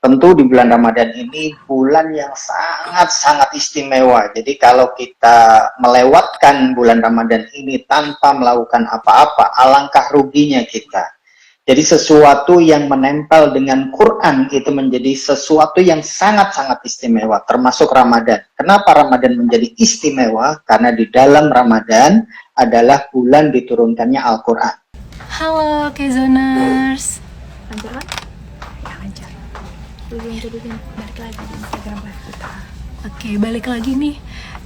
Tentu di bulan Ramadan ini bulan yang sangat-sangat istimewa. Jadi kalau kita melewatkan bulan Ramadan ini tanpa melakukan apa-apa, alangkah ruginya kita. Jadi sesuatu yang menempel dengan Quran itu menjadi sesuatu yang sangat-sangat istimewa, termasuk Ramadan. Kenapa Ramadan menjadi istimewa? Karena di dalam Ramadan adalah bulan diturunkannya Al-Quran. Halo Kezoners. Lanjut kan? Ya lanjut. Balik lagi di Instagram live kita. Oke, balik lagi nih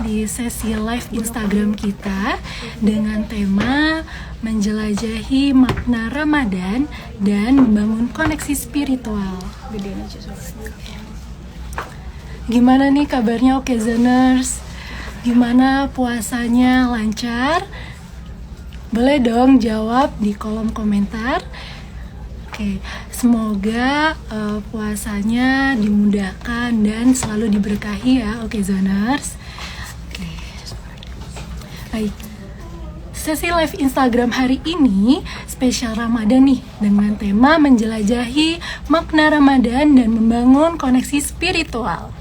di sesi live Instagram kita dengan tema menjelajahi makna Ramadan dan membangun koneksi spiritual. Gedein aja suara. Gimana nih kabarnya Okezoners? Gimana puasanya, lancar? Boleh dong jawab di kolom komentar. Oke, semoga puasanya dimudahkan dan selalu diberkahi ya Okezoners. Oke. Baik. Sesi live Instagram hari ini spesial Ramadan nih dengan tema menjelajahi makna Ramadan dan membangun koneksi spiritual.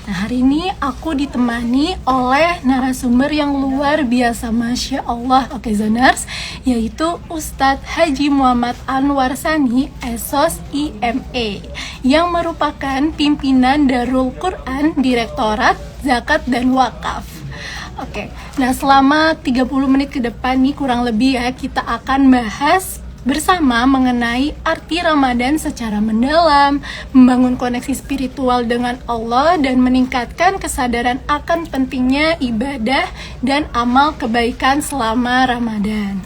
Nah, hari ini aku ditemani oleh narasumber yang luar biasa, Masya Allah, Okezoners, yaitu Ustadz Haji Muhammad Anwar Sani, Esos IME, yang merupakan pimpinan Darul Quran Direktorat Zakat dan Wakaf. Oke, nah selama 30 menit ke depan nih kurang lebih ya, kita akan bahas bersama mengenai arti Ramadan secara mendalam, membangun koneksi spiritual dengan Allah, dan meningkatkan kesadaran akan pentingnya ibadah dan amal kebaikan selama Ramadan.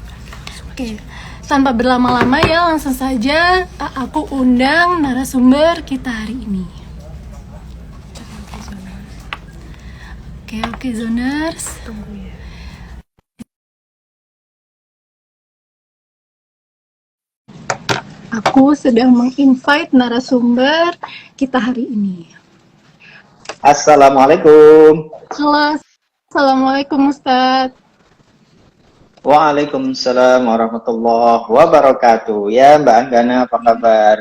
Oke, tanpa berlama-lama ya, langsung saja aku undang narasumber kita hari ini. Oke, Zoners. Tunggu ya. Aku sedang menginvite narasumber kita hari ini. Assalamualaikum. Halo, Assalamualaikum Ustadz. Waalaikumsalam warahmatullahi wabarakatuh. Ya Mbak Anggana, apa kabar?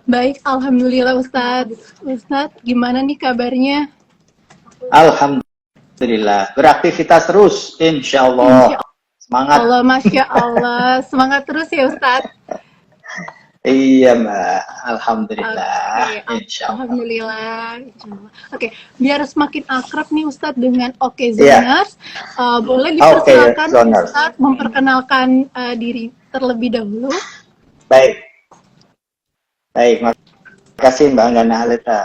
Baik, Alhamdulillah Ustadz. Ustadz, gimana nih kabarnya? Alhamdulillah. Beraktivitas terus, insya Allah. Semangat. Allah, Masya Allah. Semangat terus ya Ustadz. Iya Mbak, Alhamdulillah. Insya Allah. Alhamdulillah. Oke, biar semakin akrab nih Ustadz dengan Okezoners, boleh dipersilakan Ustadz memperkenalkan diri terlebih dahulu. Baik, makasih Mbak Anggana Halita.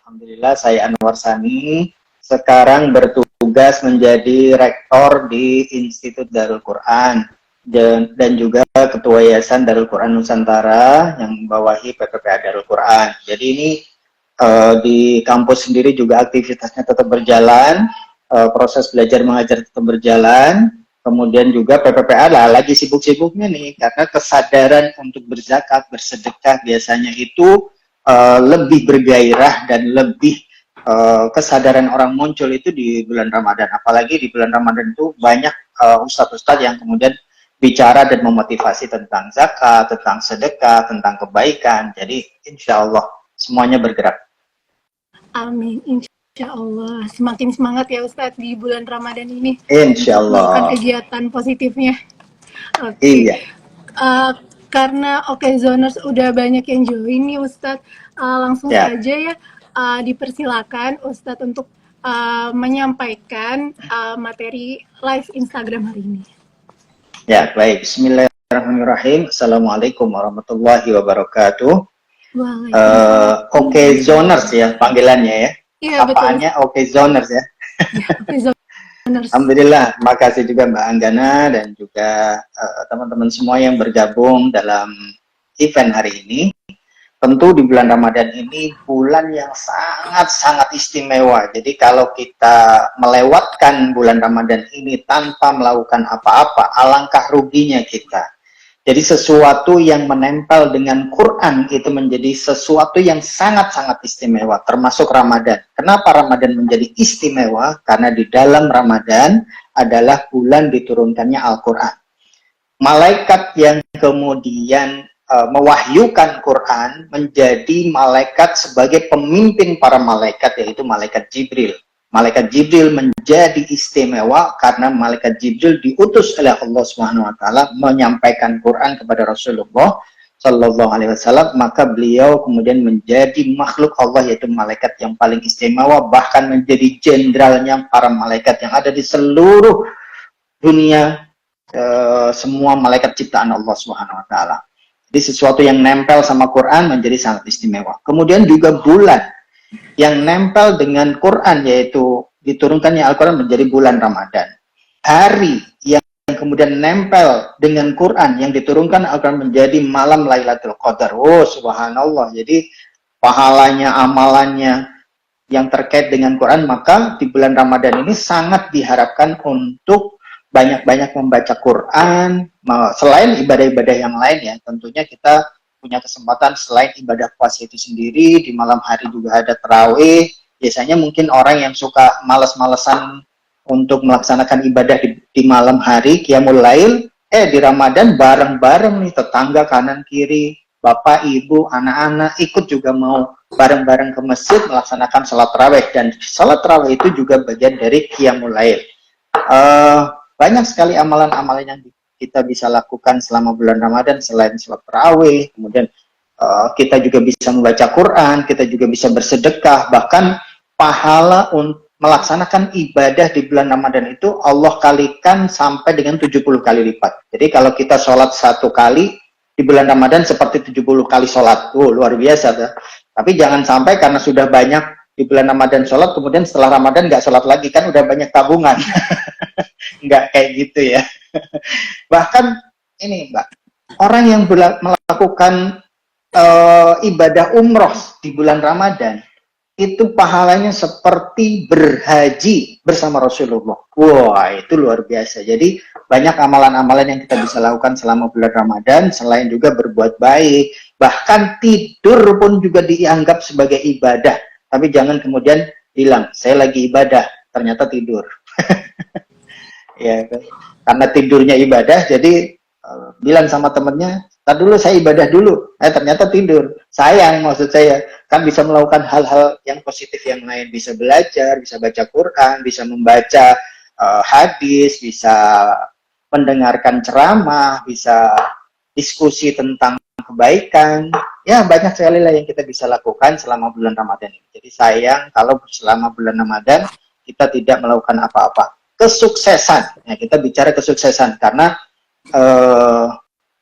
Alhamdulillah, saya Anwar Sani. Sekarang bertugas menjadi rektor di Institut Darul Quran dan juga Ketua Yayasan Darul Quran Nusantara yang membawahi PPPA Darul Quran. Jadi ini di kampus sendiri juga aktivitasnya tetap berjalan, proses belajar mengajar tetap berjalan. Kemudian juga PPPA lagi sibuk-sibuknya nih, karena kesadaran untuk berzakat, bersedekah biasanya itu lebih bergairah dan lebih kesadaran orang muncul itu di bulan Ramadan. Apalagi di bulan Ramadan itu banyak ustadz-ustadz yang kemudian bicara dan memotivasi tentang zakat, tentang sedekah, tentang kebaikan. Jadi insya Allah semuanya bergerak. Amin, insya Allah. Semakin semangat ya Ustadz di bulan Ramadan ini. Insya Allah. Kegiatan positifnya. Oke. Iya. Karena Okezoners udah banyak yang join nih Ustadz, langsung saja ya dipersilakan Ustadz untuk menyampaikan materi live Instagram hari ini. Ya, baik. Bismillahirrahmanirrahim. Assalamualaikum warahmatullahi wabarakatuh. Okezoners ya panggilannya ya. Iya, apaannya Okezoners ya. Okezoners. Alhamdulillah, makasih juga Mbak Anggana dan juga teman-teman semua yang bergabung dalam event hari ini. Tentu di bulan Ramadan ini bulan yang sangat-sangat istimewa. Jadi kalau kita melewatkan bulan Ramadan ini tanpa melakukan apa-apa, alangkah ruginya kita. Jadi sesuatu yang menempel dengan Quran itu menjadi sesuatu yang sangat-sangat istimewa, termasuk Ramadan. Kenapa Ramadan menjadi istimewa? Karena di dalam Ramadan adalah bulan diturunkannya Al-Quran. Malaikat yang kemudian mewahyukan Quran menjadi malaikat sebagai pemimpin para malaikat, yaitu malaikat Jibril. Malaikat Jibril menjadi istimewa karena malaikat Jibril diutus oleh Allah Subhanahu wa taala menyampaikan Quran kepada Rasulullah Shallallahu alaihi wasallam, maka beliau kemudian menjadi makhluk Allah, yaitu malaikat yang paling istimewa, bahkan menjadi jenderalnya para malaikat yang ada di seluruh dunia, semua malaikat ciptaan Allah Subhanahu wa taala. Jadi sesuatu yang nempel sama Quran menjadi sangat istimewa. Kemudian juga bulan yang nempel dengan Quran, yaitu diturunkannya Al-Quran menjadi bulan Ramadan. Hari yang kemudian nempel dengan Quran yang diturunkan Al-Quran menjadi malam Lailatul Qadar. Oh, subhanallah. Jadi pahalanya, amalannya yang terkait dengan Quran, maka di bulan Ramadan ini sangat diharapkan untuk banyak-banyak membaca Quran. Selain ibadah-ibadah yang lain ya, tentunya kita punya kesempatan selain ibadah puasa itu sendiri, di malam hari juga ada tarawih. Biasanya mungkin orang yang suka malas-malesan untuk melaksanakan ibadah di malam hari, qiyamul lail, di Ramadan bareng-bareng nih, tetangga kanan kiri, bapak, ibu, anak-anak ikut juga mau bareng-bareng ke masjid melaksanakan sholat tarawih, dan sholat tarawih itu juga bagian dari qiyamul lail. Banyak sekali amalan-amalan yang kita bisa lakukan selama bulan Ramadan selain sholat tarawih. Kemudian kita juga bisa membaca Quran, kita juga bisa bersedekah, bahkan pahala untuk melaksanakan ibadah di bulan Ramadan itu Allah kalikan sampai dengan 70 kali lipat. Jadi kalau kita sholat 1 kali di bulan Ramadan seperti 70 kali sholat. Luar biasa tuh. Tapi jangan sampai karena sudah banyak di bulan Ramadan sholat, kemudian setelah Ramadan nggak sholat lagi, kan udah banyak tabungan. Nggak kayak gitu ya. Bahkan ini Mbak, orang yang melakukan ibadah umroh di bulan Ramadan, itu pahalanya seperti berhaji bersama Rasulullah. Wah, itu luar biasa. Jadi banyak amalan-amalan yang kita bisa lakukan selama bulan Ramadan, selain juga berbuat baik. Bahkan tidur pun juga dianggap sebagai ibadah. Tapi jangan kemudian bilang, saya lagi ibadah, ternyata tidur. Ya, karena tidurnya ibadah, jadi bilang sama temennya, "Tar dulu, saya ibadah dulu." Ternyata tidur. Sayang, maksud saya, kan bisa melakukan hal-hal yang positif yang lain, bisa belajar, bisa baca Quran, bisa membaca hadis, bisa mendengarkan ceramah, bisa diskusi tentang kebaikan. Ya, banyak sekali lah yang kita bisa lakukan selama bulan Ramadan ini. Jadi sayang kalau selama bulan Ramadan kita tidak melakukan apa-apa. Kesuksesan, ya, kita bicara kesuksesan karena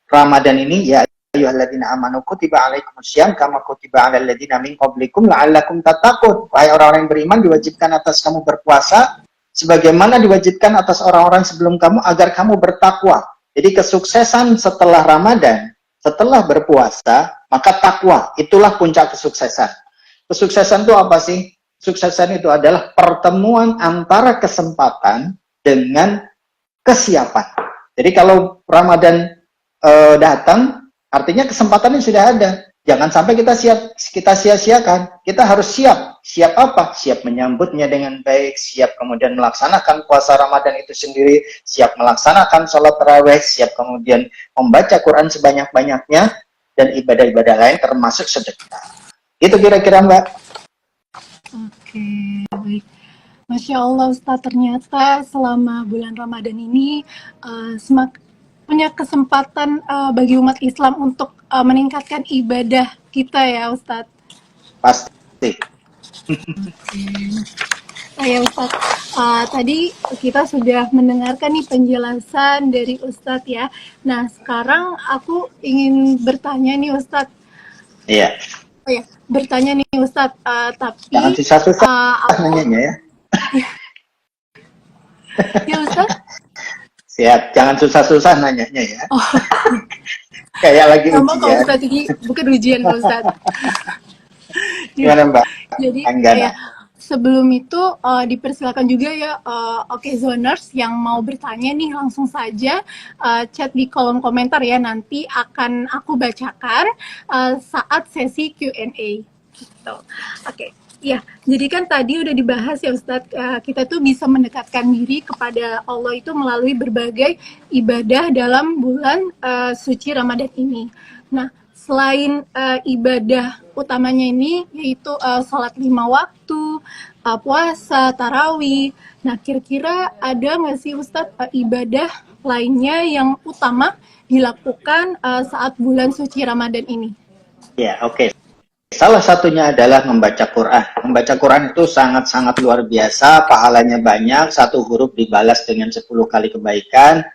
Ramadan ini, ya ayyuhalladzina amanu kutiba alaikumussyam kama kutiba alal ladzina min qablikum la'allakum tattaqun. Wahai orang-orang yang beriman, diwajibkan atas kamu berpuasa sebagaimana diwajibkan atas orang-orang sebelum kamu agar kamu bertakwa. Jadi kesuksesan setelah Ramadan, setelah berpuasa, maka takwa, itulah puncak kesuksesan. Kesuksesan itu apa sih? Kesuksesan itu adalah pertemuan antara kesempatan dengan kesiapan. Jadi kalau Ramadan datang, artinya kesempatannya sudah ada. Jangan sampai kita sia-siakan. Kita harus siap. Siap apa? Siap menyambutnya dengan baik, siap kemudian melaksanakan puasa Ramadan itu sendiri, siap melaksanakan sholat tarawih, siap kemudian membaca Quran sebanyak-banyaknya, dan ibadah-ibadah lain termasuk sedekah. Itu kira-kira Mbak. Oke, baik. Masya Allah Ustaz, ternyata selama bulan Ramadan ini punya kesempatan bagi umat Islam untuk meningkatkan ibadah kita ya Ustaz. Pasti. Ya Ustaz, tadi kita sudah mendengarkan nih penjelasan dari Ustaz ya. Nah sekarang aku ingin bertanya nih Ustaz. Iya. Oh ya, bertanya nih Ustaz, tapi jangan susah-susah nanyanya ya. Ya Ustaz? Siap, jangan susah-susah nanyanya ya. Oh. Kayak lagi sama ujian. kalau Ustaz ini bukan ujian kalau Ustaz. Gimana Mbak? Jadi ya, sebelum itu dipersilakan juga ya Zoners yang mau bertanya nih langsung saja chat di kolom komentar ya, nanti akan aku bacakan saat sesi Q&A gitu. Oke. Ya, jadi kan tadi udah dibahas ya Ustadz, kita tuh bisa mendekatkan diri kepada Allah itu melalui berbagai ibadah dalam bulan suci Ramadan ini. Nah, selain ibadah utamanya ini yaitu sholat 5 waktu, puasa, tarawih. Nah, kira-kira ada nggak sih Ustadz ibadah lainnya yang utama dilakukan saat bulan suci Ramadan ini? Ya, oke. Salah satunya adalah membaca Quran. Membaca Quran itu sangat-sangat luar biasa, pahalanya banyak, satu huruf dibalas dengan 10 kali kebaikan.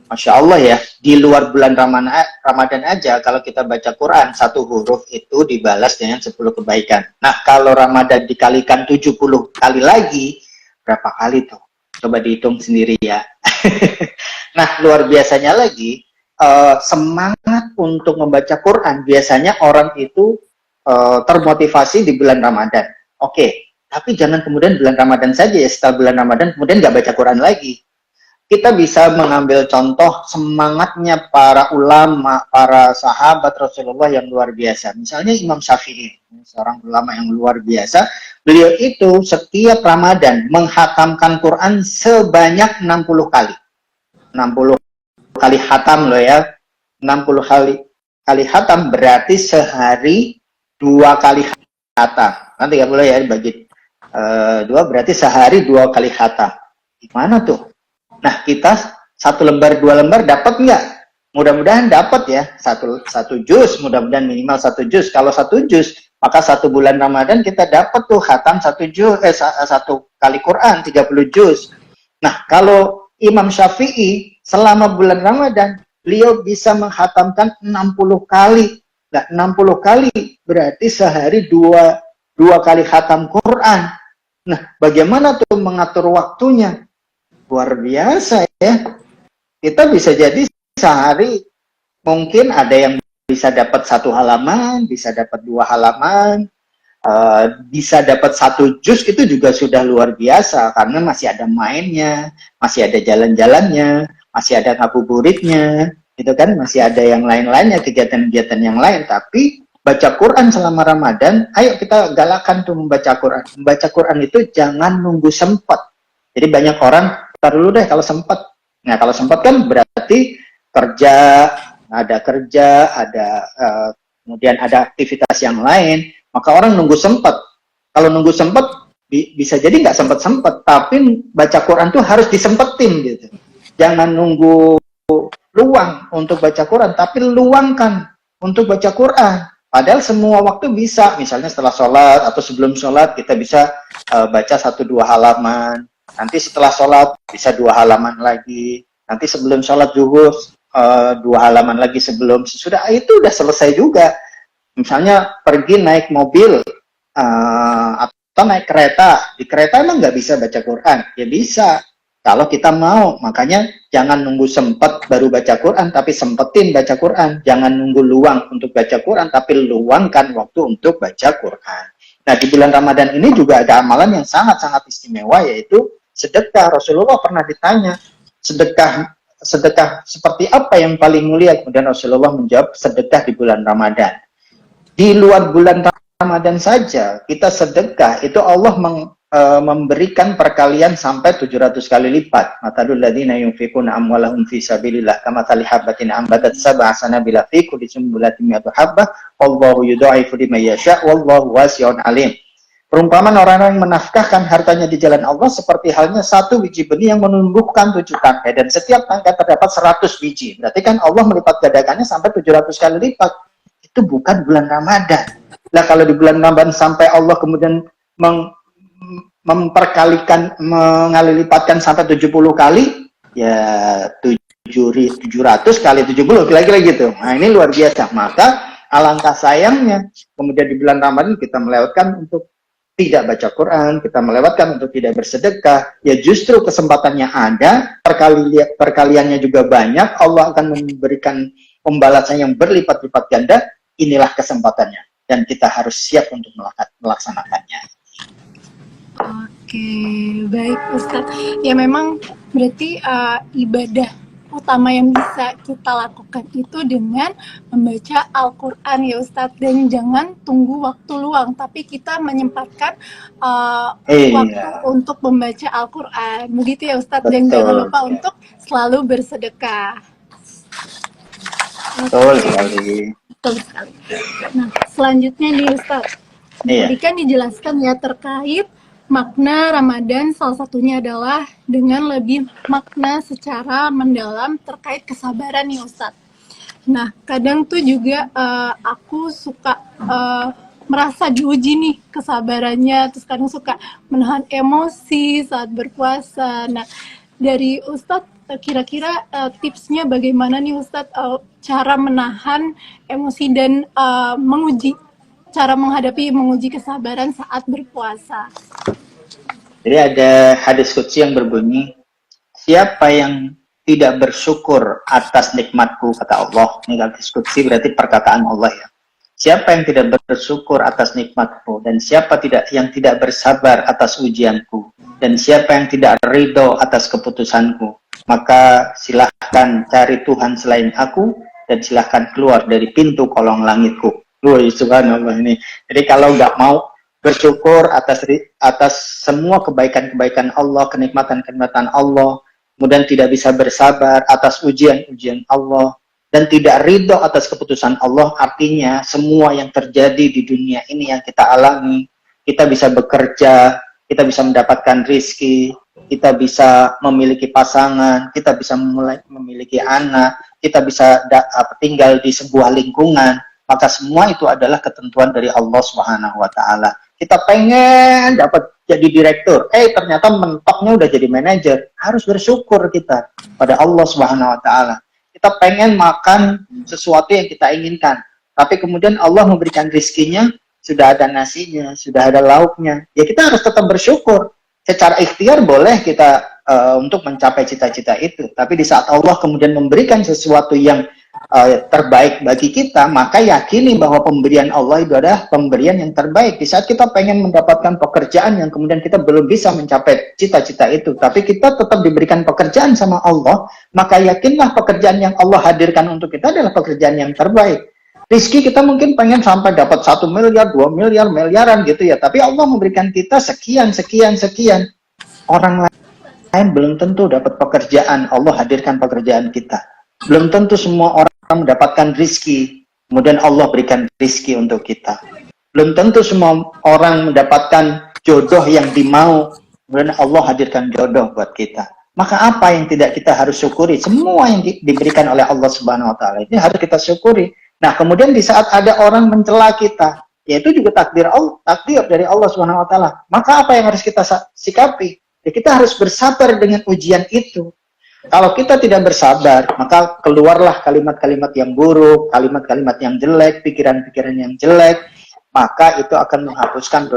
Masya Allah ya, di luar bulan Ramadan aja, kalau kita baca Quran, satu huruf itu dibalas dengan 10 kebaikan. Nah, kalau Ramadan dikalikan 70 kali lagi, berapa kali tuh? Coba dihitung sendiri ya. Nah, luar biasanya lagi, semangat untuk membaca Quran, biasanya orang itu termotivasi di bulan Ramadan. Oke, tapi jangan kemudian bulan Ramadan saja ya, setelah bulan Ramadan kemudian nggak baca Quran lagi. Kita bisa mengambil contoh semangatnya para ulama, para sahabat Rasulullah yang luar biasa. Misalnya Imam Syafi'i, seorang ulama yang luar biasa. Beliau itu setiap Ramadan menghatamkan Quran sebanyak 60 kali. 60 kali hatam loh ya. 60 kali hatam berarti sehari 2 kali hatam. Nanti nggak boleh ya dibagi 2, berarti sehari 2 kali hatam. Gimana tuh? Nah, kita 1 lembar 2 lembar dapat nggak? Mudah-mudahan dapat ya, satu juz, mudah-mudahan minimal 1 juz. Kalau 1 juz, maka 1 bulan Ramadan kita dapat tuh khatam 1 juz, 1 kali Quran 30 juz. Nah, kalau Imam Syafi'i selama bulan Ramadan beliau bisa menghatamkan 60 kali. Nah, 60 kali berarti sehari 2 kali khatam Quran. Nah, bagaimana tuh mengatur waktunya? Luar biasa ya. Kita bisa jadi sehari mungkin ada yang bisa dapat 1 halaman, bisa dapat 2 halaman, bisa dapat 1 juz, itu juga sudah luar biasa karena masih ada mainnya, masih ada jalan-jalannya, masih ada ngabuburitnya, gitu kan, masih ada yang lain-lainnya, kegiatan-kegiatan yang lain. Tapi baca Quran selama Ramadan, ayo kita galakan tuh membaca Quran. Membaca Quran itu jangan nunggu sempat. Jadi banyak orang tar dulu deh kalau sempat. Nah, kalau sempat kan berarti kerja, ada kemudian ada aktivitas yang lain, maka orang nunggu sempat. Kalau nunggu sempat bisa jadi nggak sempat-sempat, tapi baca Quran tuh harus disempetin gitu. Jangan nunggu luang untuk baca Quran, tapi luangkan untuk baca Quran. Padahal semua waktu bisa, misalnya setelah sholat atau sebelum sholat kita bisa baca 1-2 halaman. Nanti setelah sholat bisa 2 halaman lagi. Nanti sebelum sholat zuhur 2 halaman lagi sebelum sesudah itu udah selesai juga. Misalnya pergi naik mobil atau naik kereta. Di kereta emang nggak bisa baca Quran? Ya bisa kalau kita mau. Makanya jangan nunggu sempat baru baca Quran, tapi sempetin baca Quran. Jangan nunggu luang untuk baca Quran, tapi luangkan waktu untuk baca Quran. Nah, di bulan Ramadan ini juga ada amalan yang sangat-sangat istimewa, yaitu sedekah. Rasulullah pernah ditanya, sedekah seperti apa yang paling mulia? Kemudian Rasulullah menjawab, sedekah di bulan Ramadan. Di luar bulan Ramadan saja, kita sedekah, itu Allah memberikan perkalian sampai 700 kali lipat. Matalul ladzina yunfiquna amwalahum fi sabilillah kamathali habatin ambatat sab'a sanabila fi kulli sunbulatin mi'atu habbah wallahu yudha'ifu liman yasha' wallahu wasi'un alim. Perumpamaan orang-orang yang menafkahkan hartanya di jalan Allah seperti halnya 1 biji benih yang menumbuhkan 7 tangkai, dan setiap tangkai terdapat 100 biji. Berarti kan Allah melipat gandakannya sampai 700 kali lipat. Itu bukan bulan Ramadan. Nah, kalau di bulan Ramadan sampai Allah kemudian memperkalikan, mengalih lipatkan sampai 70 kali, ya 700 kali 70, kira-kira gitu. Nah, ini luar biasa. Maka alangkah sayangnya kemudian di bulan Ramadan kita melewatkan untuk tidak baca Quran, kita melewatkan untuk tidak bersedekah. Ya justru kesempatannya ada, perkaliannya juga banyak, Allah akan memberikan pembalasan yang berlipat-lipat ganda. Inilah kesempatannya, dan kita harus siap untuk melaksanakannya. Oke, baik Ustadz. Ya memang berarti ibadah utama yang bisa kita lakukan itu dengan membaca Al-Quran ya Ustadz. Dan jangan tunggu waktu luang, tapi kita menyempatkan waktu untuk membaca Al-Quran. Begitu ya Ustadz. Dan jangan lupa untuk selalu bersedekah. Betul sekali. betul sekali. Nah, selanjutnya nih Ustadz, tadi kan dijelaskan ya terkait makna Ramadan, salah satunya adalah dengan lebih makna secara mendalam terkait kesabaran nih Ustadz. Nah, kadang tuh juga aku suka merasa diuji nih kesabarannya, terus kadang suka menahan emosi saat berpuasa. Nah, dari Ustadz kira-kira tipsnya bagaimana nih Ustadz cara menahan emosi dan menghadapi kesabaran saat berpuasa. Jadi ada hadis qudsi yang berbunyi, siapa yang tidak bersyukur atas nikmatku, kata Allah. Ini hadis qudsi berarti perkataan Allah ya. Siapa yang tidak bersyukur atas nikmatku, dan siapa yang tidak bersabar atas ujianku, dan siapa yang tidak ridho atas keputusanku, maka silahkan cari Tuhan selain aku, dan silahkan keluar dari pintu kolong langitku. Subhanallah ini. Jadi kalau nggak mau bersyukur atas semua kebaikan-kebaikan Allah, kenikmatan-kenikmatan Allah, kemudian tidak bisa bersabar atas ujian-ujian Allah, dan tidak ridho atas keputusan Allah, artinya semua yang terjadi di dunia ini yang kita alami, kita bisa bekerja, kita bisa mendapatkan rizki, kita bisa memiliki pasangan, kita bisa memiliki anak, kita bisa tinggal di sebuah lingkungan, maka semua itu adalah ketentuan dari Allah Subhanahu wa Ta'ala. Kita pengen dapat jadi direktur, ternyata mentoknya udah jadi manajer. Harus bersyukur kita pada Allah Subhanahu wa Ta'ala. Kita pengen makan sesuatu yang kita inginkan, tapi kemudian Allah memberikan rizkinya, sudah ada nasinya, sudah ada lauknya. Ya kita harus tetap bersyukur. Secara ikhtiar boleh kita untuk mencapai cita-cita itu, tapi di saat Allah kemudian memberikan sesuatu yang terbaik bagi kita, maka yakini bahwa pemberian Allah itu adalah pemberian yang terbaik. Di saat kita pengen mendapatkan pekerjaan yang kemudian kita belum bisa mencapai cita-cita itu, tapi kita tetap diberikan pekerjaan sama Allah, maka yakinlah pekerjaan yang Allah hadirkan untuk kita adalah pekerjaan yang terbaik. Rizki kita mungkin pengen sampai dapat 1 miliar, 2 miliar, miliaran gitu ya, tapi Allah memberikan kita sekian. Orang lain belum tentu dapat pekerjaan, Allah hadirkan pekerjaan kita. Belum tentu semua orang mendapatkan rizki, kemudian Allah berikan rizki untuk kita. Belum tentu semua orang mendapatkan jodoh yang dimau, kemudian Allah hadirkan jodoh buat kita. Maka apa yang tidak kita harus syukuri? Semua yang diberikan oleh Allah Subhanahu wa Ta'ala ini harus kita syukuri. Nah, kemudian di saat ada orang mencela kita, yaitu juga takdir dari Allah Subhanahu wa Ta'ala. Maka apa yang harus kita sikapi? Ya, kita harus bersabar dengan ujian itu. Kalau kita tidak bersabar, maka keluarlah kalimat-kalimat yang buruk, kalimat-kalimat yang jelek, pikiran-pikiran yang jelek, maka itu akan menghapuskan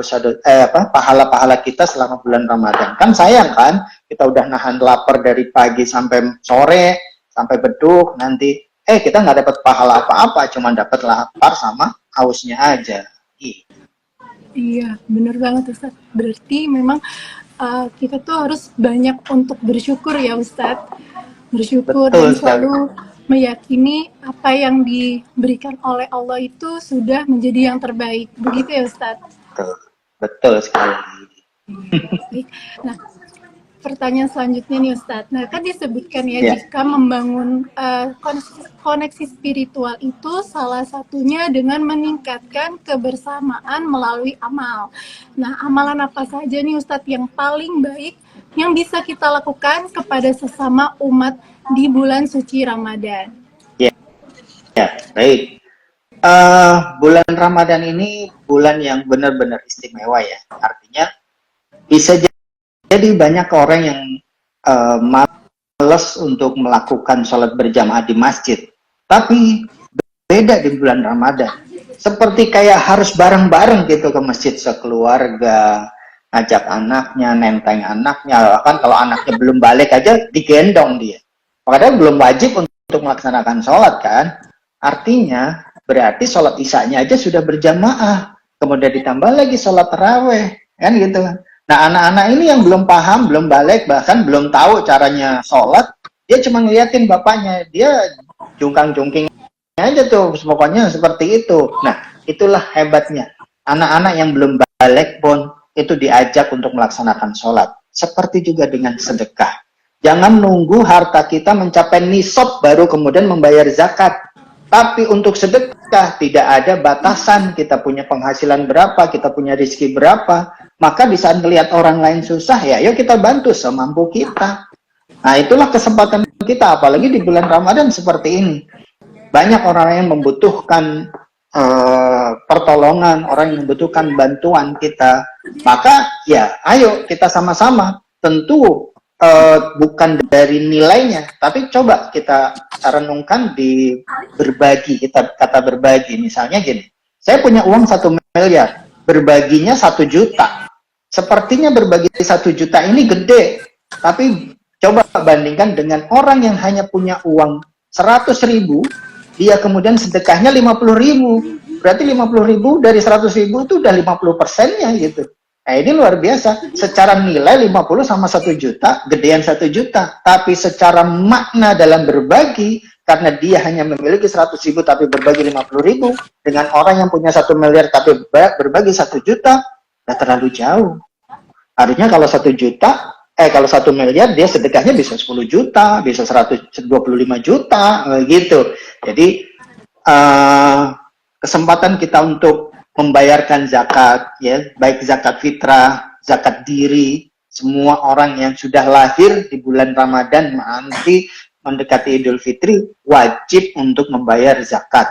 pahala-pahala kita selama bulan Ramadan. Kan sayang kan, kita udah nahan lapar dari pagi sampai sore, sampai beduk, nanti kita nggak dapat pahala apa-apa, cuma dapat lapar sama hausnya aja. Iya, bener banget Ustadz. Berarti memang kita tuh harus banyak untuk bersyukur ya Ustadz. Bersyukur. Betul, dan selalu meyakini apa yang diberikan oleh Allah itu sudah menjadi yang terbaik. Begitu ya Ustadz? Betul sekali. Baik. Nah, pertanyaan selanjutnya nih Ustadz. Nah, kan disebutkan ya, jika membangun koneksi spiritual itu salah satunya dengan meningkatkan kebersamaan melalui amal. Nah, amalan apa saja nih Ustadz yang paling baik yang bisa kita lakukan kepada sesama umat di bulan suci Ramadan? Ya, baik. Bulan Ramadan ini bulan yang benar-benar istimewa ya. Artinya bisa jadi banyak orang yang malas untuk melakukan sholat berjamaah di masjid. Tapi beda di bulan Ramadan. Seperti kayak harus bareng-bareng gitu ke masjid sekeluarga, ngajak anaknya, nenteng anaknya. Bahkan kalau anaknya belum balik aja digendong dia. Padahal belum wajib untuk melaksanakan sholat kan. Artinya berarti sholat isya-nya aja sudah berjamaah. Kemudian ditambah lagi sholat taraweh. Kan gitu kan. Nah, anak-anak ini yang belum paham, belum balik, bahkan belum tahu caranya sholat, dia cuma ngeliatin bapaknya, dia jungkang-jungking aja tuh, pokoknya seperti itu. Nah, itulah hebatnya. Anak-anak yang belum balik pun, itu diajak untuk melaksanakan sholat. Seperti juga dengan sedekah. Jangan nunggu harta kita mencapai nisab, baru kemudian membayar zakat. Tapi untuk sedekah tidak ada batasan, kita punya penghasilan berapa, kita punya rezeki berapa. Maka di saat melihat orang lain susah, ya yuk kita bantu semampu kita. Nah itulah kesempatan kita, apalagi di bulan Ramadan seperti ini. Banyak orang yang membutuhkan pertolongan, orang yang membutuhkan bantuan kita. Maka ya ayo kita sama-sama. Tentu bukan dari nilainya, tapi coba kita renungkan di berbagi. Kita kata berbagi, misalnya gini, saya punya uang 1 miliar, berbaginya 1 juta. Sepertinya berbagi 1 juta ini gede, tapi coba bandingkan dengan orang yang hanya punya uang 100.000, dia kemudian sedekahnya 50.000. Berarti 50.000 dari 100.000 itu udah 50%-nya gitu. Nah ini luar biasa. Secara nilai 50 sama 1 juta, gedean 1 juta. Tapi secara makna dalam berbagi, karena dia hanya memiliki 100.000 tapi berbagi 50.000, dengan orang yang punya 1 miliar tapi berbagi 1 juta, nggak terlalu jauh. Artinya kalau 1 juta, kalau 1 miliar dia sedekahnya bisa 10 juta, bisa 125 juta, gitu. Jadi kesempatan kita untuk membayarkan zakat, ya, baik zakat fitrah, zakat diri, semua orang yang sudah lahir di bulan Ramadan nanti mendekati Idul Fitri wajib untuk membayar zakat.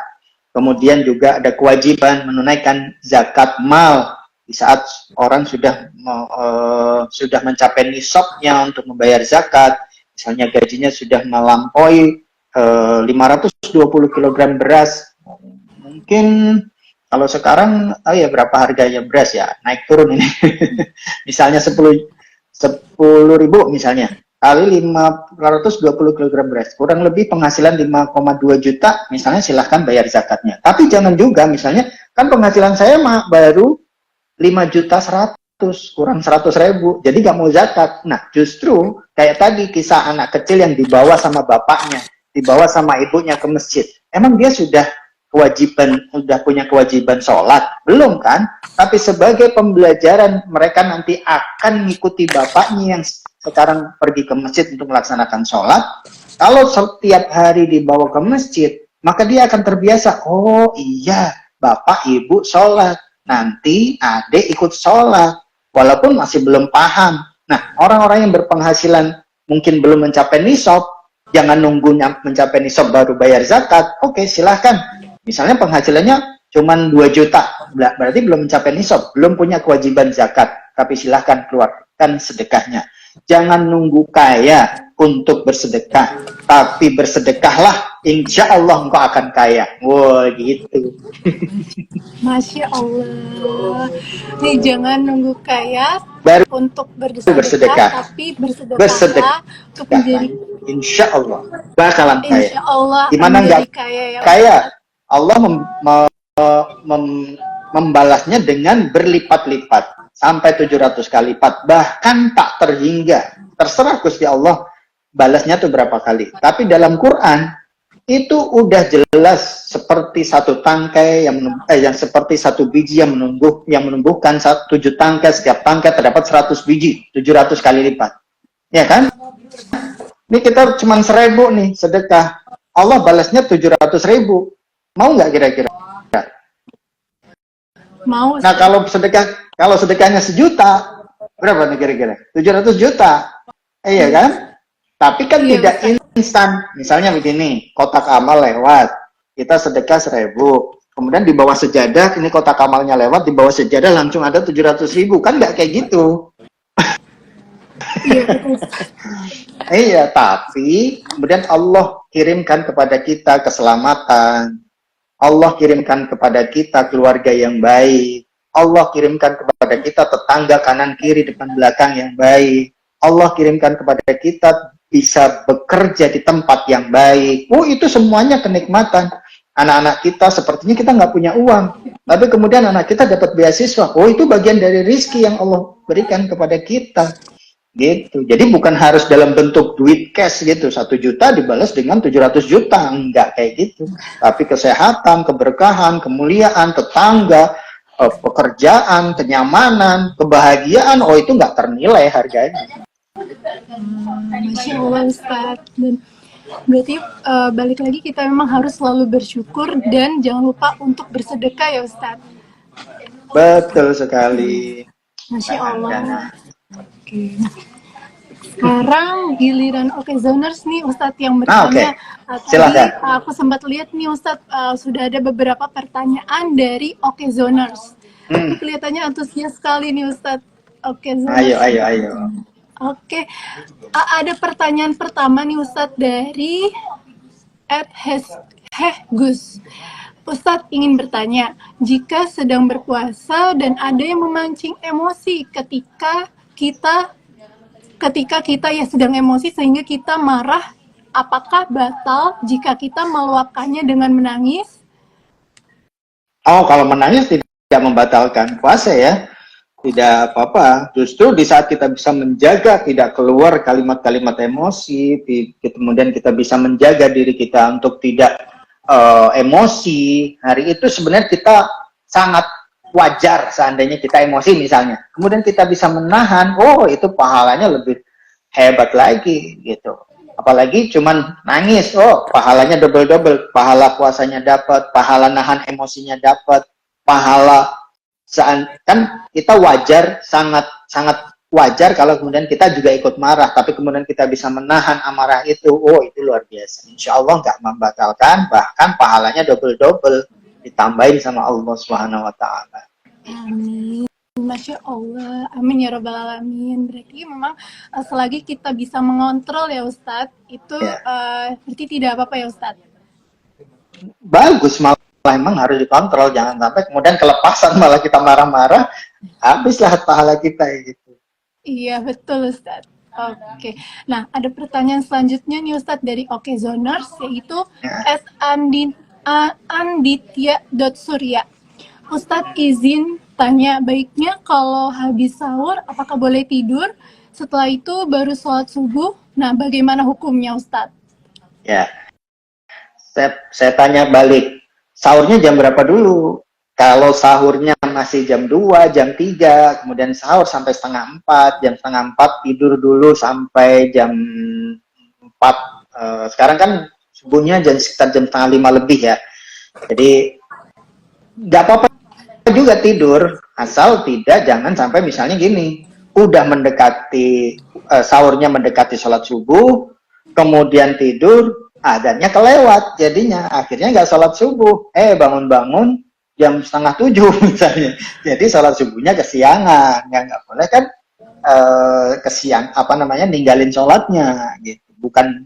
Kemudian juga ada kewajiban menunaikan zakat mal di saat orang sudah mencapai nisabnya untuk membayar zakat. Misalnya gajinya sudah melampaui 520 kg beras, mungkin kalau sekarang, ya berapa harganya beras ya, naik turun ini. Misalnya 10.000 misalnya, kali 520 kg beras, kurang lebih penghasilan 5,2 juta, misalnya silahkan bayar zakatnya. Tapi jangan juga, misalnya, kan penghasilan saya baru 5 juta 100, kurang 100.000, jadi nggak mau zakat. Nah, justru kayak tadi kisah anak kecil yang dibawa sama bapaknya, dibawa sama ibunya ke masjid. Emang dia sudah punya kewajiban sholat? Belum kan? Tapi sebagai pembelajaran, mereka nanti akan mengikuti bapaknya yang sekarang pergi ke masjid untuk melaksanakan sholat. Kalau setiap hari dibawa ke masjid, maka dia akan terbiasa, oh iya, bapak ibu sholat, nanti adik ikut sholat, walaupun masih belum paham. Nah, orang-orang yang berpenghasilan mungkin belum mencapai nisab, jangan nunggu mencapai nisab baru bayar zakat. Oke, silahkan. Misalnya penghasilannya cuma 2 juta, berarti belum mencapai nisab, belum punya kewajiban zakat, tapi silahkan keluarkan sedekahnya. Jangan nunggu kaya untuk bersedekah, tapi bersedekahlah, insya Allah engkau akan kaya. Wah, gitu. Masya Allah. Nih jangan nunggu kaya Baru untuk bersedekah, tapi bersedekahlah untuk menjadi, insya Allah bakalan kaya. insya Allah Gimana menjadi nggak kaya ya kaya? Allah membalasnya dengan berlipat-lipat sampai 700 kali lipat, bahkan tak terhingga. Terserah Gusti Allah balasnya tuh berapa kali. Tapi dalam Quran itu udah jelas seperti satu tangkai yang seperti satu biji yang menumbuhkan 7 tangkai, setiap tangkai terdapat 100 biji, 700 kali lipat. Ya kan? Ini kita cuma 1.000 nih sedekah, Allah balasnya 700.000. Mau nggak kira-kira? mau. Nah kalau sedekahnya 1 juta, berapa nih kira-kira? 700 juta. Iya kan? Tapi kan Iya, tidak instan. Misalnya begini, kotak amal lewat, kita sedekah 1.000. Kemudian di bawah sejadah, ini kotak amalnya lewat, di bawah sejadah langsung ada 700.000. Kan nggak kayak gitu. Iya, Iya, tapi kemudian Allah kirimkan kepada kita keselamatan. Allah kirimkan kepada kita keluarga yang baik. Allah kirimkan kepada kita tetangga kanan kiri depan belakang yang baik. Allah kirimkan kepada kita bisa bekerja di tempat yang baik. Oh, itu semuanya kenikmatan. Anak-anak kita sepertinya kita nggak punya uang, tapi kemudian anak kita dapat beasiswa. Oh, itu bagian dari rizki yang Allah berikan kepada kita. Gitu. Jadi bukan harus dalam bentuk duit cash gitu, 1 juta dibalas dengan 700 juta, enggak kayak gitu. Tapi kesehatan, keberkahan, kemuliaan, tetangga, pekerjaan, kenyamanan, kebahagiaan, oh itu enggak ternilai harganya. Masya Allah Ustaz. Dan Berarti balik lagi kita memang harus selalu bersyukur dan jangan lupa untuk bersedekah ya Ustadz. Betul sekali, Masya Mbak Andana. Allah. Oke. Nah, sekarang giliran Okezoners nih Ustadz yang Oke. bertanya. Tadi Silakan. aku sempat lihat nih Ustadz, sudah ada beberapa pertanyaan dari Okezoners. Ini kelihatannya antusias sekali nih Ustadz. Okezoners. Ayo. Oke. Ada pertanyaan pertama nih Ustadz dari @Gus. Ustadz ingin bertanya, jika sedang berpuasa dan ada yang memancing emosi ketika kita ya sedang emosi sehingga kita marah, apakah batal jika kita meluapkannya dengan menangis? Oh, kalau menangis tidak membatalkan puasa ya. Tidak apa-apa. Justru di saat kita bisa menjaga tidak keluar kalimat-kalimat emosi, kemudian kita bisa menjaga diri kita untuk tidak emosi. Hari itu sebenarnya kita sangat wajar seandainya kita emosi misalnya. Kemudian kita bisa menahan, oh itu pahalanya lebih hebat lagi gitu. Apalagi cuman nangis, oh pahalanya double-double. Pahala puasanya dapat, pahala nahan emosinya dapat, pahala kan kita wajar, sangat wajar kalau kemudian kita juga ikut marah, tapi kemudian kita bisa menahan amarah itu, oh itu luar biasa. Insya Allah nggak membatalkan, bahkan pahalanya double-double ditambahin sama Allah Subhanahu Wa Taala. Amin. Masya Allah, amin ya robbal alamin. Berarti memang selagi kita bisa mengontrol ya Ustadz, itu berarti tidak apa-apa ya Ustadz? Bagus, malah emang harus dikontrol, jangan sampai kemudian kelepasan malah kita marah-marah, habislah pahala kita gitu. Iya betul Ustadz. Oke. Nah ada pertanyaan selanjutnya nih Ustadz dari Okezoners, yaitu @anditya.surya. Ustadz izin tanya, baiknya kalau habis sahur apakah boleh tidur? Setelah itu baru sholat subuh. Nah bagaimana hukumnya Ustadz? Ya, saya tanya balik, sahurnya jam berapa dulu? Kalau sahurnya masih jam 2, jam 3, kemudian sahur sampai setengah 4, jam setengah 4 tidur dulu sampai jam 4. Sekarang kan subuhnya sekitar jam setengah 5 lebih ya. Jadi nggak apa-apa juga tidur, asal jangan sampai misalnya gini, udah mendekati sahurnya mendekati sholat subuh, kemudian tidur, adanya kelewat, jadinya akhirnya nggak sholat subuh, bangun-bangun jam setengah 7 misalnya, jadi sholat subuhnya kesiangan, nggak boleh kan, ninggalin sholatnya, gitu. Bukan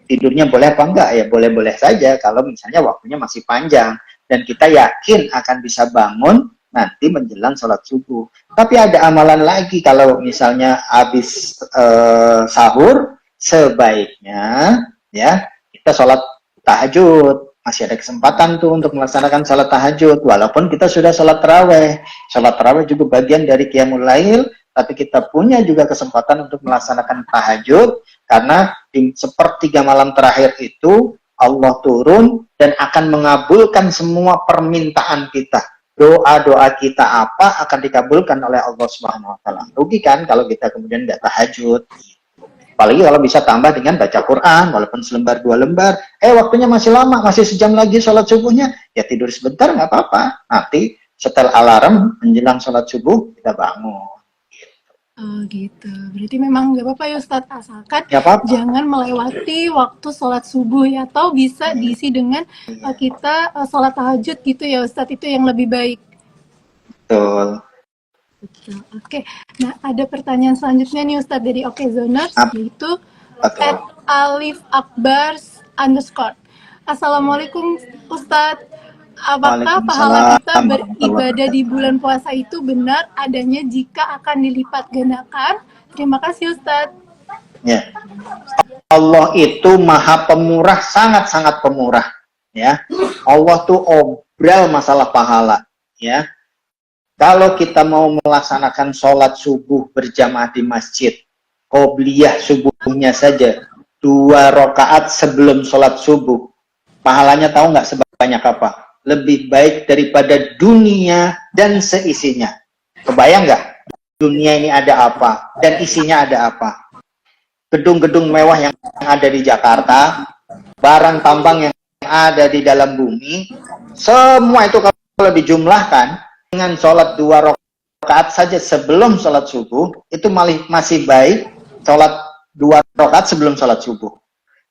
tidurnya boleh apa enggak, ya boleh-boleh saja kalau misalnya waktunya masih panjang dan kita yakin akan bisa bangun nanti menjelang sholat subuh. Tapi ada amalan lagi, kalau misalnya habis sahur, sebaiknya ya kita sholat tahajud. Masih ada kesempatan tuh untuk melaksanakan sholat tahajud, walaupun kita sudah sholat taraweh. Sholat taraweh juga bagian dari qiyamul lail, tapi kita punya juga kesempatan untuk melaksanakan tahajud, karena di sepertiga malam terakhir itu Allah turun dan akan mengabulkan semua permintaan kita. Doa-doa kita apa akan dikabulkan oleh Allah Subhanahu Wa Taala. Rugi kan kalau kita kemudian nggak tahajud. Apalagi kalau bisa tambah dengan baca Quran, walaupun selembar 2 lembar. Waktunya masih lama, masih sejam lagi sholat subuhnya, ya tidur sebentar nggak apa-apa. Nanti setel alarm menjelang sholat subuh kita bangun. Oh gitu, berarti memang nggak apa-apa ya Ustadz, asalkan jangan melewati waktu sholat subuh ya, atau bisa diisi dengan kita sholat tahajud gitu ya Ustadz, itu yang lebih baik. Betul. Oke. Nah ada pertanyaan selanjutnya nih Ustadz dari Okezoners, yaitu @alifakbar_. Assalamualaikum Ustadz, apakah pahala kita beribadah di bulan puasa itu benar adanya jika akan dilipat gandakan? Terima kasih Ustadz. Ya. Allah itu maha pemurah, sangat-sangat pemurah. Ya. Allah tuh obral masalah pahala. Ya. Kalau kita mau melaksanakan sholat subuh berjamaah di masjid, qobliyah subuhnya saja 2 rakaat sebelum sholat subuh, pahalanya tahu nggak sebanyak apa? Lebih baik daripada dunia dan seisinya. Kebayang nggak? Dunia ini ada apa dan isinya ada apa? gedung-gedung mewah yang ada di Jakarta, barang tambang yang ada di dalam bumi, semua itu kalau dijumlahkan dengan sholat 2 rakaat saja sebelum sholat subuh, itu masih baik sholat 2 rakaat sebelum sholat subuh.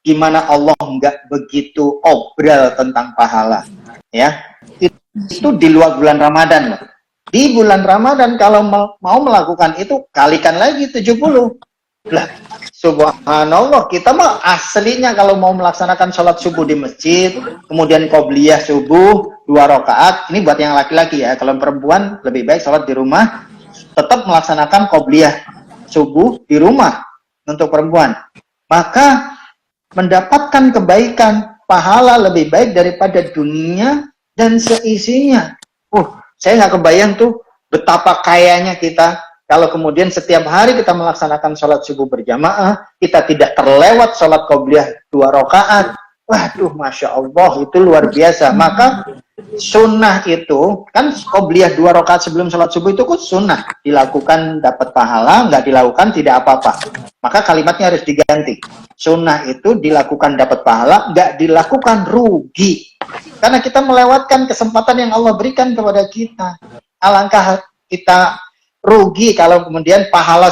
Gimana Allah nggak begitu obral tentang pahala, ya? Itu di luar bulan Ramadan loh. Di bulan Ramadan kalau mau melakukan itu, kalikan lagi 70. Lah, subhanallah, kita mah aslinya kalau mau melaksanakan sholat subuh di masjid, kemudian qobliyah subuh 2 rakaat, ini buat yang laki-laki ya. Kalau perempuan lebih baik sholat di rumah, tetap melaksanakan qobliyah subuh di rumah untuk perempuan. Maka mendapatkan kebaikan, pahala lebih baik daripada dunia dan seisinya. Saya nggak kebayang tuh betapa kayanya kita kalau kemudian setiap hari kita melaksanakan sholat subuh berjamaah, kita tidak terlewat sholat qobliyah 2 rakaat. Waduh, Masya Allah, itu luar biasa. Maka sunnah itu, kan qobliyah 2 rakaat sebelum sholat subuh itu kan sunnah. Dilakukan dapat pahala, nggak dilakukan tidak apa-apa. Maka kalimatnya harus diganti. Sunnah itu dilakukan dapat pahala, nggak dilakukan rugi. Karena kita melewatkan kesempatan yang Allah berikan kepada kita. Alangkah kita rugi kalau kemudian pahala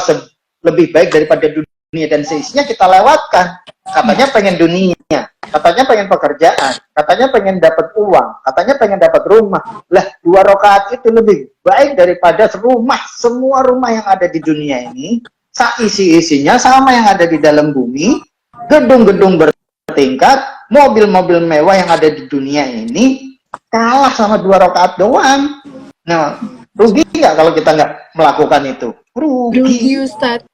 lebih baik daripada dunia dan seisinya kita lewatkan. Katanya pengen dunia, katanya pengen pekerjaan, katanya pengen dapat uang, katanya pengen dapat rumah. Lah, 2 rakaat itu lebih baik daripada semua rumah yang ada di dunia ini, isi-isinya sama yang ada di dalam bumi, gedung-gedung bertingkat, mobil-mobil mewah yang ada di dunia ini, kalah sama 2 rakaat doang. Nah, rugi nggak kalau kita nggak melakukan itu? Rugi Ustadz.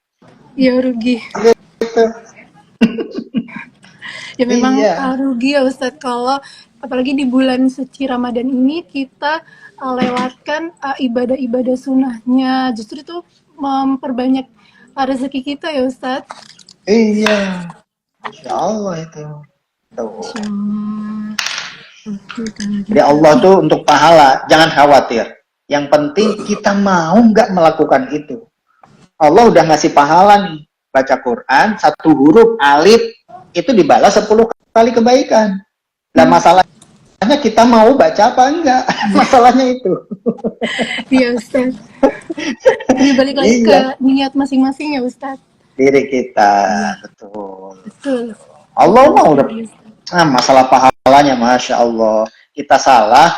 Ya rugi. Gitu. Ya memang Iya. rugi ya Ustadz kalau apalagi di bulan suci Ramadan ini kita lewatkan ibadah-ibadah sunnahnya. Justru itu memperbanyak rezeki kita ya Ustadz. Iya. Insya Allah itu. Tuh. Jadi Allah tuh untuk pahala, jangan khawatir. Yang penting kita mau nggak melakukan itu. Allah udah ngasih pahala nih. Baca Quran, 1 huruf, alif, itu dibalas 10 kali kebaikan. Nah masalahnya kita mau baca apa enggak? Masalahnya itu. Iya Ustaz. Ini balik lagi ke niat masing-masing ya Ustaz. Diri kita, betul. Betul. Allah mau udah. Nah, masalah pahalanya, Masya Allah. Kita salah,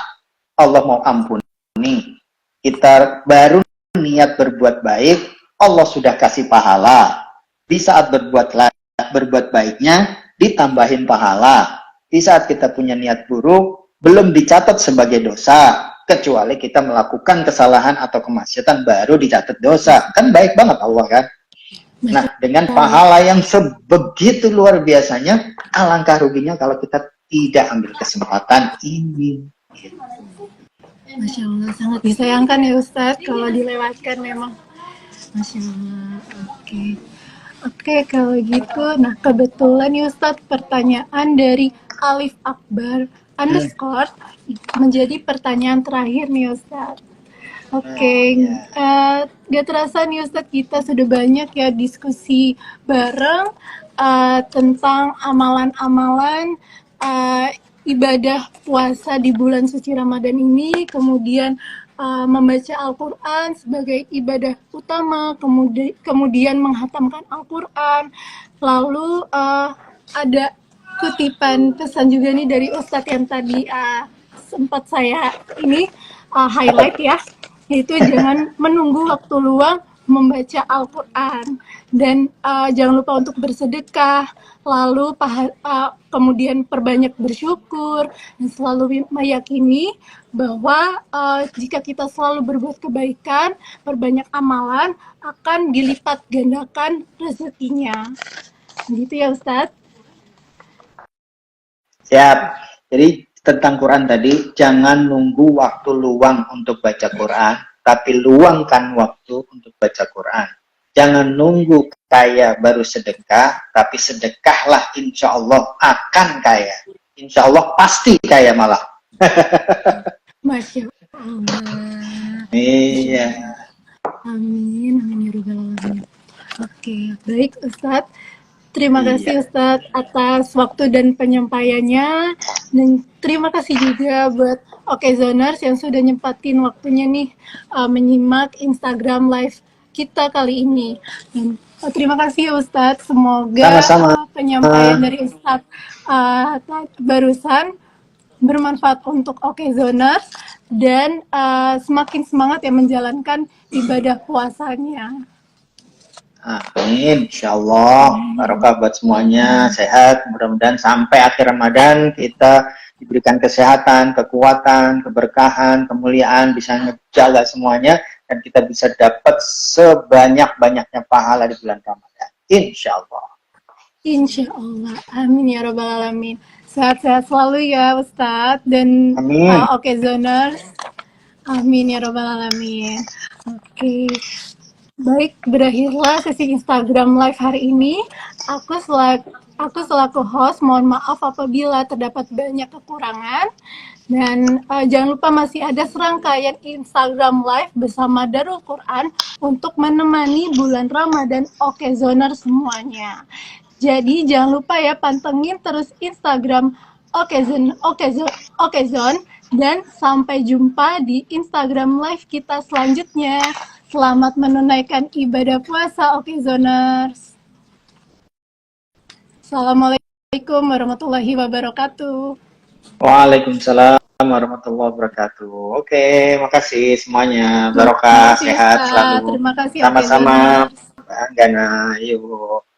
Allah mau ampuni. Kita baru niat berbuat baik, Allah sudah kasih pahala. Di saat berbuat baiknya, ditambahin pahala. Di saat kita punya niat buruk, belum dicatat sebagai dosa. Kecuali kita melakukan kesalahan atau kemaksiatan, baru dicatat dosa. Kan baik banget Allah kan? Nah, dengan pahala yang sebegitu luar biasanya, alangkah ruginya kalau kita tidak ambil kesempatan ini. Masya Allah, sangat disayangkan ya Ustadz kalau dilewatkan memang. Masya Allah, oke. Oke, kalau gitu, nah kebetulan ya Ustadz, pertanyaan dari Alif Akbar _ menjadi pertanyaan terakhir nih Ustadz. Oke, gak terasa nih Ustadz, kita sudah banyak ya diskusi bareng tentang amalan-amalan ibadah puasa di bulan suci Ramadan ini, kemudian membaca Al-Quran sebagai ibadah utama, kemudian menghatamkan Al-Quran, lalu ada kutipan pesan juga nih dari Ustadz yang tadi sempat saya ini highlight ya, yaitu jangan menunggu waktu luang membaca Al-Quran, dan jangan lupa untuk bersedekah, lalu kemudian perbanyak bersyukur, dan selalu meyakini bahwa jika kita selalu berbuat kebaikan, perbanyak amalan, akan dilipat gandakan rezekinya. Gitu ya Ustadz? Siap. Jadi tentang Quran tadi, jangan nunggu waktu luang untuk baca Quran, tapi luangkan waktu untuk baca Quran. Jangan nunggu kaya baru sedekah, tapi sedekahlah, insya Allah akan kaya. Insya Allah pasti kaya malah. Masya Allah. Iya. Amin, amin ya rabbal alamin. Oke, baik Ustadz. Terima Iya. kasih Ustadz atas waktu dan penyampaiannya. Dan terima kasih juga buat Okezoners yang sudah nyempatin waktunya nih menyimak Instagram Live kita kali ini. Dan terima kasih Ustadz. Semoga Sama-sama. penyampaian dari Ustadz barusan bermanfaat untuk Okezoners dan semakin semangat ya menjalankan ibadah puasanya. Amin, insya Allah. Barokah buat semuanya, sehat. Mudah-mudahan sampai akhir Ramadan kita diberikan kesehatan, kekuatan, keberkahan, kemuliaan, bisa ngejaga semuanya, dan kita bisa dapat sebanyak-banyaknya pahala di bulan Ramadan. Insya Allah. Insya Allah, amin ya robbal alamin. Sehat-sehat selalu ya Ustadz dan Amin. Okezoners. Amin ya robbal alamin. Oke. Baik, berakhirlah sesi Instagram Live hari ini. Aku selaku host, mohon maaf apabila terdapat banyak kekurangan. Dan jangan lupa masih ada serangkaian Instagram Live bersama Darul Quran untuk menemani bulan Ramadan Okezoner semuanya. Jadi jangan lupa ya pantengin terus Instagram Okezon dan sampai jumpa di Instagram Live kita selanjutnya. Selamat menunaikan ibadah puasa, Okezoners. Assalamualaikum warahmatullahi wabarakatuh. Waalaikumsalam warahmatullahi wabarakatuh. Oke, makasih semuanya. Barokah, sehat selalu. Terima kasih, Sama-sama, Mbak Gana. Yuk.